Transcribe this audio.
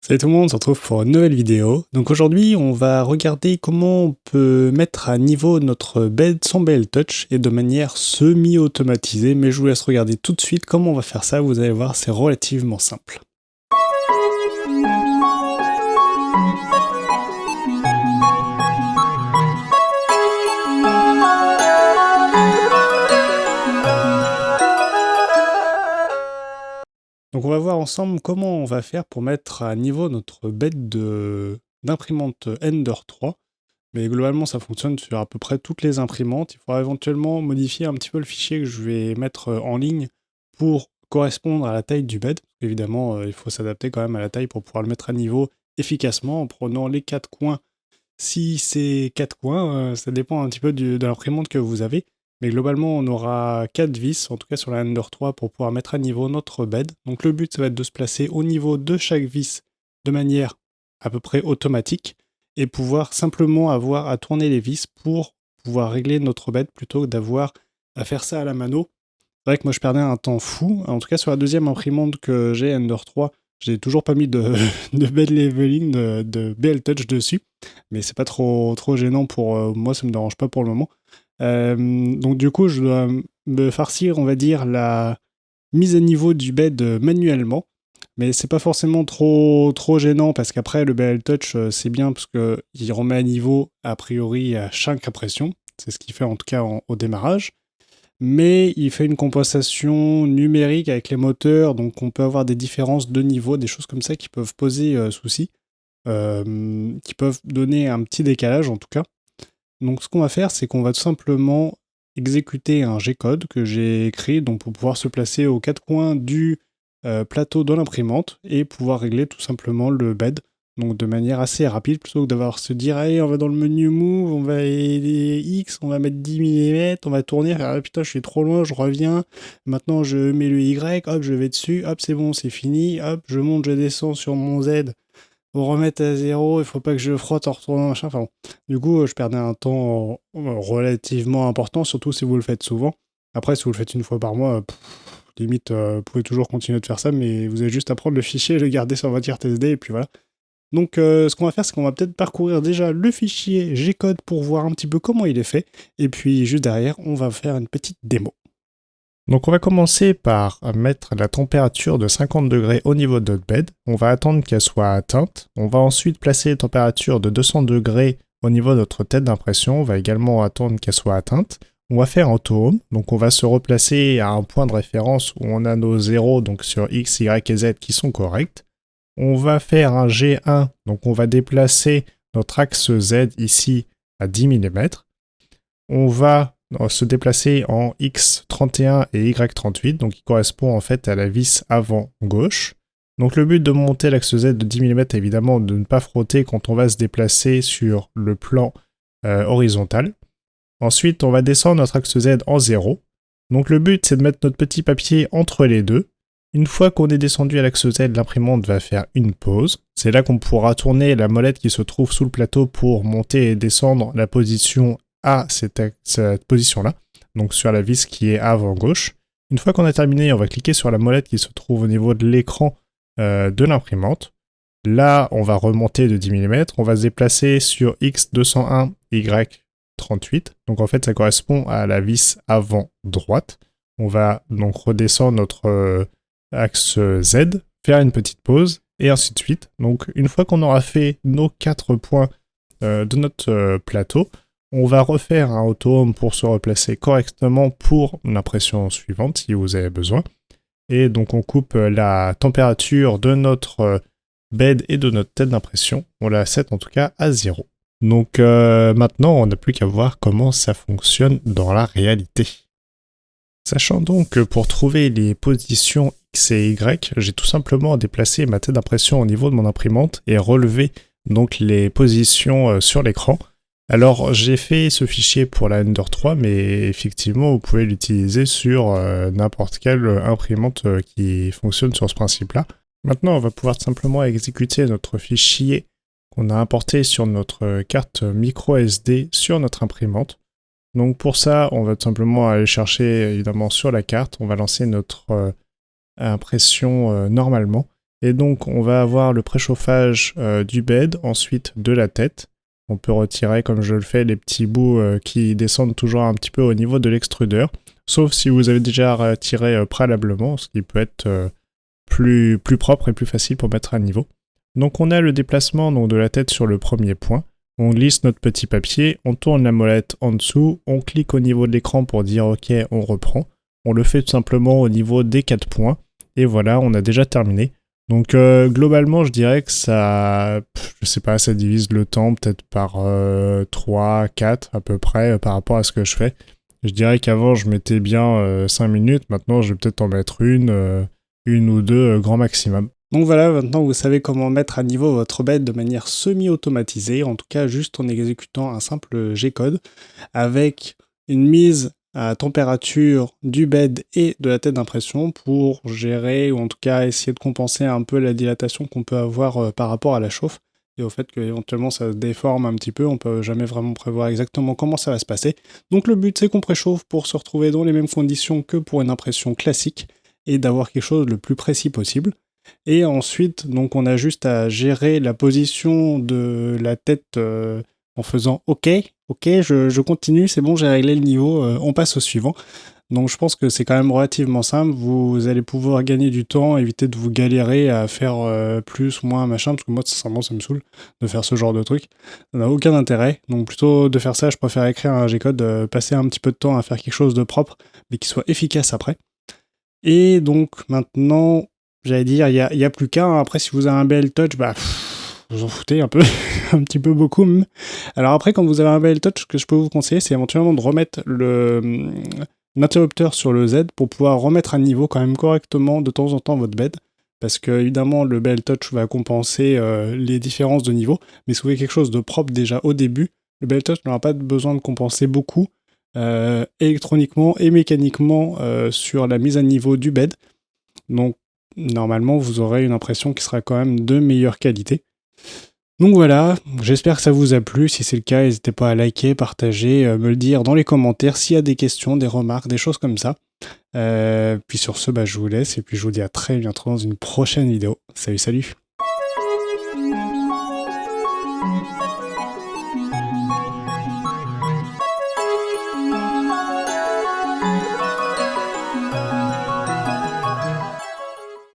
Salut tout le monde, on se retrouve pour une nouvelle vidéo. Donc aujourd'hui, on va regarder comment on peut mettre à niveau notre bed sans BL Touch et de manière semi-automatisée, mais je vous laisse regarder tout de suite comment on va faire ça, vous allez voir, c'est relativement simple. Donc on va voir ensemble comment on va faire pour mettre à niveau notre bed d'imprimante Ender 3. Mais globalement, ça fonctionne sur à peu près toutes les imprimantes. Il faudra éventuellement modifier un petit peu le fichier que je vais mettre en ligne pour correspondre à la taille du bed. Évidemment, il faut s'adapter quand même à la taille pour pouvoir le mettre à niveau efficacement en prenant les 4 coins. Si c'est 4 coins, ça dépend un petit peu de l'imprimante que vous avez. Mais globalement, on aura 4 vis, en tout cas sur la Ender 3, pour pouvoir mettre à niveau notre bed. Donc le but, ça va être de se placer au niveau de chaque vis de manière à peu près automatique et pouvoir simplement avoir à tourner les vis pour pouvoir régler notre bed plutôt que d'avoir à faire ça à la mano. C'est vrai que moi je perdais un temps fou. En tout cas sur la deuxième imprimante que j'ai, Ender 3, j'ai toujours pas mis de, de bed leveling, de BL Touch dessus. Mais c'est pas trop gênant pour moi, ça me dérange pas pour le moment. Donc du coup je dois me farcir, on va dire, la mise à niveau du bed manuellement. Mais c'est pas forcément trop gênant parce qu'après le BL Touch c'est bien parce qu'il remet à niveau a priori à chaque impression. C'est ce qu'il fait en tout cas au démarrage. Mais il fait une compensation numérique avec les moteurs, donc on peut avoir des différences de niveau, des choses comme ça qui peuvent poser souci, qui peuvent donner un petit décalage en tout cas. Donc ce qu'on va faire, c'est qu'on va tout simplement exécuter un G-code que j'ai écrit donc pour pouvoir se placer aux 4 coins du plateau de l'imprimante et pouvoir régler tout simplement le bed. Donc de manière assez rapide, plutôt que d'avoir se dire allez, on va dans le menu move, on va X, on va mettre 10 mm, on va tourner, ah putain je suis trop loin, je reviens, maintenant je mets le Y, hop je vais dessus, hop c'est bon, c'est fini, hop je monte, je descends sur mon Z, pour remettre à zéro, il faut pas que je frotte en retournant machin, enfin bon. Du coup je perdais un temps relativement important, surtout si vous le faites souvent. Après si vous le faites une fois par mois, limite vous pouvez toujours continuer de faire ça, mais vous avez juste à prendre le fichier et le garder sur votre carte SD et puis voilà. Donc ce qu'on va faire, c'est qu'on va peut-être parcourir déjà le fichier G-code pour voir un petit peu comment il est fait. Et puis juste derrière, on va faire une petite démo. Donc on va commencer par mettre la température de 50 degrés au niveau de notre bed. On va attendre qu'elle soit atteinte. On va ensuite placer la température de 200 degrés au niveau de notre tête d'impression. On va également attendre qu'elle soit atteinte. On va faire auto-home, donc on va se replacer à un point de référence où on a nos zéros donc sur X, Y et Z qui sont corrects. On va faire un G1, donc on va déplacer notre axe Z ici à 10 mm. On va se déplacer en X31 et Y38, donc qui correspond en fait à la vis avant gauche. Donc le but de monter l'axe Z de 10 mm, évidemment, de ne pas frotter quand on va se déplacer sur le plan horizontal. Ensuite, on va descendre notre axe Z en 0. Donc le but, c'est de mettre notre petit papier entre les deux. Une fois qu'on est descendu à l'axe Z, l'imprimante va faire une pause. C'est là qu'on pourra tourner la molette qui se trouve sous le plateau pour monter et descendre la position à cette position-là, donc sur la vis qui est avant gauche. Une fois qu'on a terminé, on va cliquer sur la molette qui se trouve au niveau de l'écran de l'imprimante. Là, on va remonter de 10 mm, on va se déplacer sur X201, Y38. Donc en fait, ça correspond à la vis avant droite. On va donc redescendre notre axe Z, faire une petite pause, et ainsi de suite. Donc une fois qu'on aura fait nos 4 points de notre plateau, on va refaire un auto-home pour se replacer correctement pour l'impression suivante, si vous avez besoin. Et donc on coupe la température de notre bed et de notre tête d'impression. On la set en tout cas à 0. Donc maintenant, on n'a plus qu'à voir comment ça fonctionne dans la réalité. Sachant donc que pour trouver les positions X et Y, j'ai tout simplement déplacé ma tête d'impression au niveau de mon imprimante et relevé donc les positions sur l'écran. Alors j'ai fait ce fichier pour la Ender 3, mais effectivement vous pouvez l'utiliser sur n'importe quelle imprimante qui fonctionne sur ce principe-là. Maintenant on va pouvoir simplement exécuter notre fichier qu'on a importé sur notre carte micro SD sur notre imprimante. Donc pour ça, on va tout simplement aller chercher évidemment sur la carte, on va lancer notre impression normalement. Et donc, on va avoir le préchauffage du bed, ensuite de la tête. On peut retirer, comme je le fais, les petits bouts qui descendent toujours un petit peu au niveau de l'extrudeur. Sauf si vous avez déjà retiré préalablement, ce qui peut être plus propre et plus facile pour mettre à niveau. Donc on a le déplacement donc, de la tête sur le premier point. On glisse notre petit papier, on tourne la molette en dessous, on clique au niveau de l'écran pour dire OK, on reprend. On le fait tout simplement au niveau des 4 points. Et voilà, on a déjà terminé. Donc globalement, je dirais que ça, je sais pas, ça divise le temps peut-être par 3, 4 à peu près par rapport à ce que je fais. Je dirais qu'avant, je mettais bien 5 minutes. Maintenant, je vais peut-être en mettre une ou deux grand maximum. Donc voilà, maintenant vous savez comment mettre à niveau votre bed de manière semi-automatisée, en tout cas juste en exécutant un simple G-code, avec une mise à température du bed et de la tête d'impression pour gérer, ou en tout cas essayer de compenser un peu la dilatation qu'on peut avoir par rapport à la chauffe, et au fait qu'éventuellement ça se déforme un petit peu, on peut jamais vraiment prévoir exactement comment ça va se passer. Donc le but c'est qu'on préchauffe pour se retrouver dans les mêmes conditions que pour une impression classique, et d'avoir quelque chose le plus précis possible. Et ensuite, donc on a juste à gérer la position de la tête en faisant OK, je continue, c'est bon, j'ai réglé le niveau, on passe au suivant. Donc je pense que c'est quand même relativement simple, vous allez pouvoir gagner du temps, éviter de vous galérer à faire plus, moins, machin, parce que moi, sincèrement, ça me saoule de faire ce genre de truc. Ça n'a aucun intérêt, donc plutôt de faire ça, je préfère écrire un G-code, passer un petit peu de temps à faire quelque chose de propre, mais qui soit efficace après. Et donc maintenant, j'allais dire, il y a plus qu'un. Après, si vous avez un BL Touch, bah, vous en foutez un peu, un petit peu beaucoup même. Alors après, quand vous avez un BL Touch, ce que je peux vous conseiller, c'est éventuellement de remettre l'interrupteur sur le Z pour pouvoir remettre à niveau quand même correctement de temps en temps votre bed. Parce que évidemment, le BL Touch va compenser les différences de niveau. Mais si vous voulez quelque chose de propre déjà au début, le BL Touch n'aura pas besoin de compenser beaucoup. Électroniquement et mécaniquement sur la mise à niveau du bed. Donc normalement vous aurez une impression qui sera quand même de meilleure qualité. Donc voilà, j'espère que ça vous a plu. Si c'est le cas, n'hésitez pas à liker, partager, me le dire dans les commentaires s'il y a des questions, des remarques, des choses comme ça. Puis sur ce, je vous laisse et puis je vous dis à très bientôt dans une prochaine vidéo. Salut.